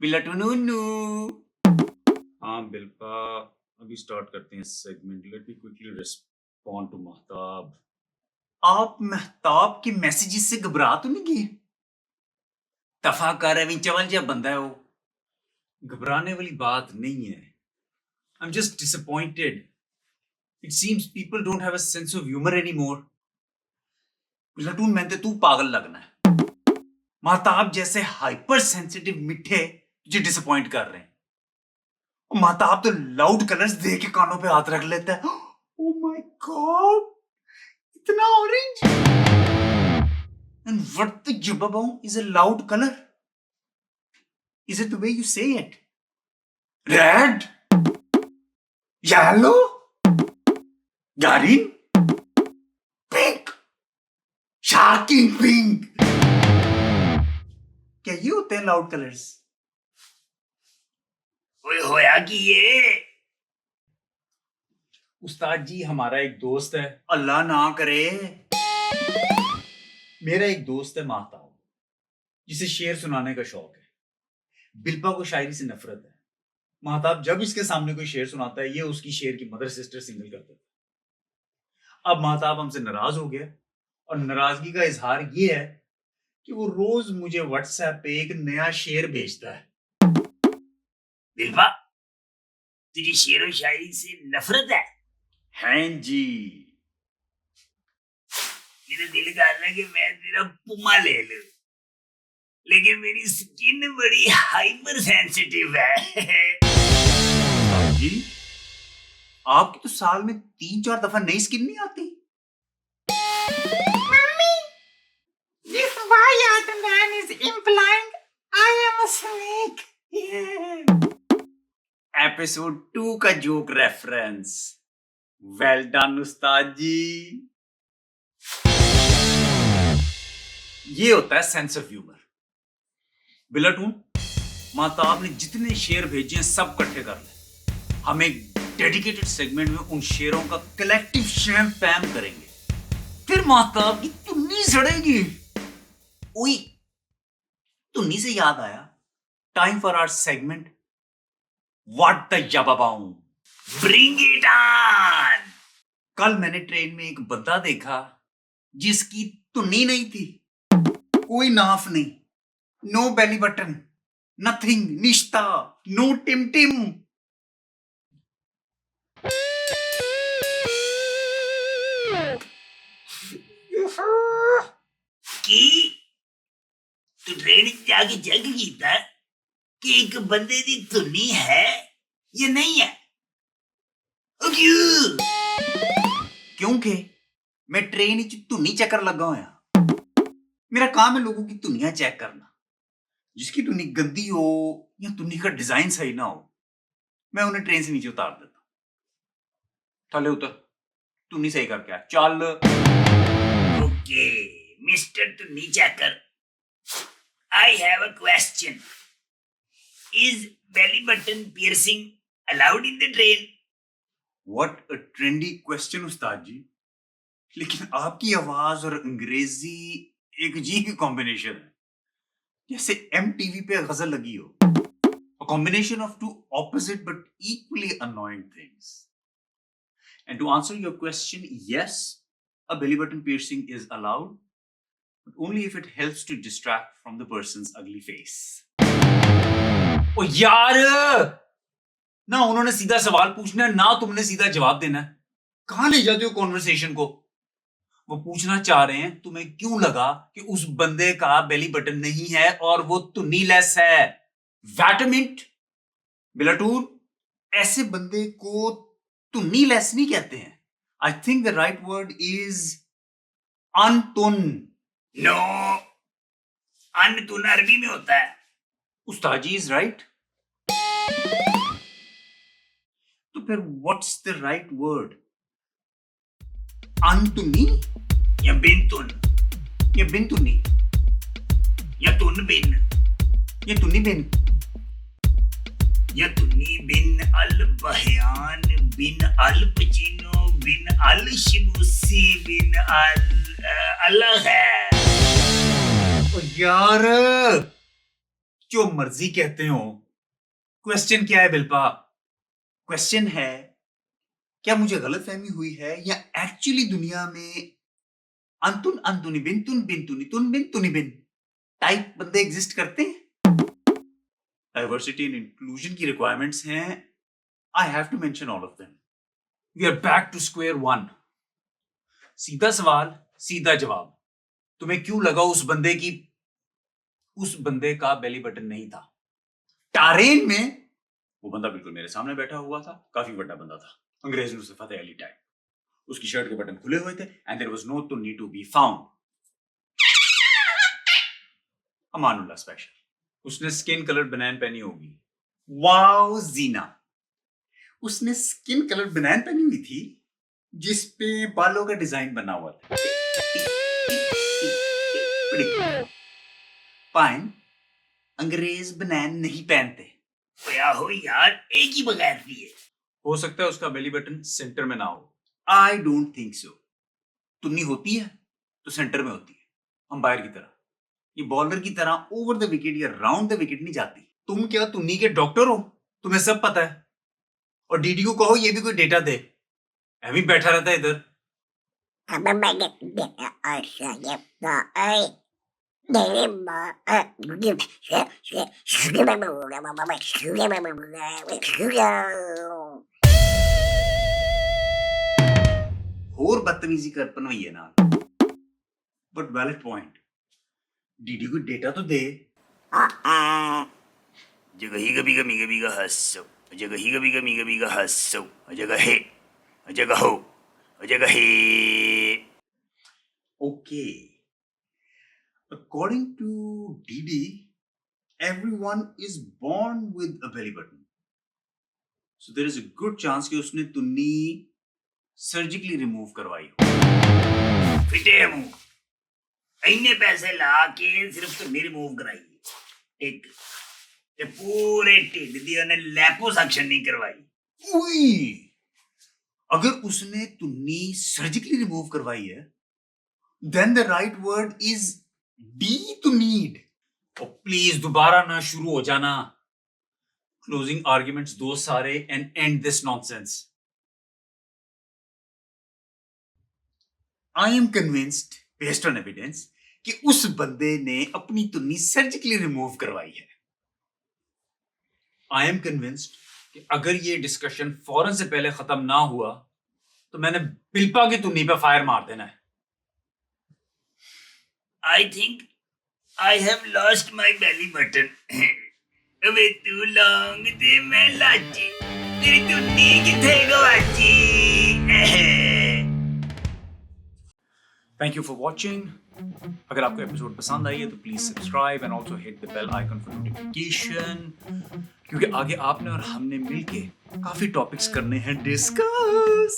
बिलटुनुनु। हाँ बिल्पा, अभी स्टार्ट करते हैं segment. Let me quickly respond to Mahtab. आप महताब के मैसेजेस से घबरा तो नहीं गए? दफा कर रहे चवल जा बंदा है वो। घबराने वाली बात नहीं है। I am just disappointed. It seems people don't have a sense of humour anymore. बिलटून मैं तो तू पागल लगना है। महताब जैसे हाइपर सेंसिटिव मिठे तुझे डिसअपॉइंट कर रहे हैं। महताब तो लाउड कलर्स देख के कानों पे हाथ रख लेता है। ओह माय गॉड, इतना ऑरेंज। एंड व्हाट द जुबाबों is a loud colour? Is it the way you say it? Red? Yellow? Green? Pink? Shocking pink? क्या ये होते हैं लाउड कलर्स? ओए होया कि ये उस्ताद जी हमारा एक दोस्त है। अल्लाह ना करे। मेरा एक दोस्त है महताब, जिसे शेर सुनाने का शौक है। बिल्पा को शायरी से नफरत है। महताब जब इसके सामने कोई शेर सुनाता है, ये उसकी शेर की मदर सिस्टर सिंगल कर देता है। अब महताब हमसे नाराज हो गया और नाराजगी का इजहार ये है कि वो रोज मुझे व्हाट्सएप पे एक नया शेर भेजता है। बिल्पा, तुझे शेर और शायरी से नफरत है? हाँ जी। मेरा दिल कर रहा है कि मैं तेरा पुमा ले लूं, लेकिन मेरी स्किन बड़ी हाइपर सेंसिटिव है। जी, आपकी तो साल में 3-4 दफा नई स्किन नहीं आती। Mommy, this wired man is implying I am a snake. Episode 2 का जोक रेफरेंस। वेल डन उस्ताद जी। ये होता है सेंस ऑफ ह्यूमर। बिलटून, महताब ने जितने शेर भेजे हैं सब इकट्ठे कर ले। हम एक डेडिकेटेड सेगमेंट में उन शेरों का कलेक्टिव शैम पैम करेंगे। फिर महताब की तुन्नी सड़ेगी। ओए, तुन्नी से याद आया, time for our segment what the जबाबाऊ। Bring it on. कल मैंने ट्रेन में एक बंदा देखा जिसकी तुन्नी नहीं थी, कोई नाफ नहीं, नो बेली बटन, नथिंग, निश्ता, नो टिम टिम। की तू ट्रेन जाके चेक कीता कि एक बंदे दी धुनी है या नहीं है? ओ क्यों? क्योंकि मैं ट्रेन च धुनी चक्कर लगा होया। मेरा काम है लोगों की धुनियां चेक करना। जिसकी धुनी गंदी हो या धुनी का डिजाइन सही ना हो, मैं उन्हें ट्रेन से नीचे उतार देता हूं। थले उतर, धुनी सही करके आ, चल। ओके मिस्टर धुनी checker, I have a question. Is belly button piercing allowed in the train? What a trendy question उस्ताद जी। लेकिन आपकी आवाज और अंग्रेजी एक अजीब कॉम्बिनेशन है, जैसे MTV पे गजल लगी हो। A combination of two opposite but equally annoying things. And to answer your question, yes, a belly button piercing is allowed, but only if it helps to distract from the person's ugly face. ओ यार, ना उन्होंने सीधा सवाल पूछना है, ना तुमने सीधा जवाब देना है। कहां ले जाते हो कॉन्वर्सेशन को? वो पूछना चाह रहे हैं तुम्हें क्यों लगा कि उस बंदे का बेली बटन नहीं है और वो तुन्नीलेस है। वैटमिंट बिलटून, ऐसे बंदे को तुन्नीलेस नहीं कहते हैं। I think the right word is अनतुन। नो, अनतुन अरबी में होता है। उस्ताद जी is right. तो फिर what's the right word? अनतुनी या बिनतुन या बिनतुनी या तुन बिन या तुन्नी बिन या तुन्नी बिन अल बहयान बिन अल पचीनो बिन अल शिबूसी बिन अल अलग है। ओ यार, जो मर्जी कहते हो, क्वेश्चन क्या है बिल्पा? क्वेश्चन है, क्या मुझे गलतफहमी हुई है या एक्चुअली दुनिया में अंतुन अंतुनी बिंतुन बिंतुनी तुन बिंतुनी बिन टाइप बंदे एग्जिस्ट करते हैं? डाइवर्सिटी एंड इंक्लूजन की रिक्वायरमेंट्स हैं. I have to mention all of them. We are back to square one. सीधा सवाल, सीधा जवाब. तुम्हें क्यों लगा उस बंदे का बेली बटन नहीं था? टारेन में वो बंदा बिल्कुल मेरे सामने बैठा हुआ था. काफी बड़ा बंदा था. अंग्रेज नुसरत फतेह अली टाइप. उसकी शर्ट के बटन खुले हुए थे एंड देयर वाज नो तुन्नी to be found. Amanullah special. उसने स्किन कलर बनैन पहनी होगी. वाओ जीना. उसने स्किन कलर बनैन पहनी हुई थी जिस पे बालों का डिजाइन बना हुआ था. पाइन, अंग्रेज बनैन नहीं पहनते. क्या हो यार, एक ही बगैरती है. हो सकता है उसका बेली बटन सेंटर में ना हो. I don't think so. तुन्नी होती है तो सेंटर में होती है, अंपायर की तरह. ये बॉलर की तरह ओवर द विकेट या राउंड द विकेट नहीं जाती. तुम क्या तुन्नी के डॉक्टर हो? तुम्हें सब पता है. और डीडी को कहो ये भी कोई डेटा दे. अभी बैठा रहता है इधर. और बदतमीजी कर पनवई है ना. But valid point. डीडी को डेटा तो दे. जगह ही कभी कभी कभी का हंसो, जगह ही कभी कभी कभी का हंसो, जगह है, जगह हो, जगह है. Okay. According to DD, everyone is born with a belly button. So there is a good chance कि उसने तुन्नी सर्जिकली रिमूव करवाई हो. फिटे मुंह, इन्ने पैसे ला के सिर्फ तुन्नी रिमूव कराई. एक ते पूरे ढिड दी उन्हें लैपोसक्शन नहीं करवाई. उई! अगर उसने तुन्नी सर्जिकली रिमूव करवाई है, then the right word is de-tunnied. और प्लीज दोबारा ना शुरू हो जाना. क्लोजिंग आर्ग्यूमेंट्स दो सारे and and this nonsense. I am convinced, based on evidence, कि उस बंदे ने अपनी तुन्नी सर्जिकली रिमूव करवाई है. आई एम कन्विंस्ड कि अगर ये डिस्कशन फौरन से पहले खत्म ना हुआ तो मैंने बिल्पा की तुन्नी पे फायर मार देना है. I think I have lost my belly button. अबे तू लॉन्ग दे मैं लाची, तेरी तुन्नी किथे गवाची. Thank you for watching. अगर आपको एपिसोड पसंद आई है तो please subscribe and also hit the bell icon for notification, क्योंकि आगे आपने और हमने मिलके काफी टॉपिक्स करने हैं डिस्कस.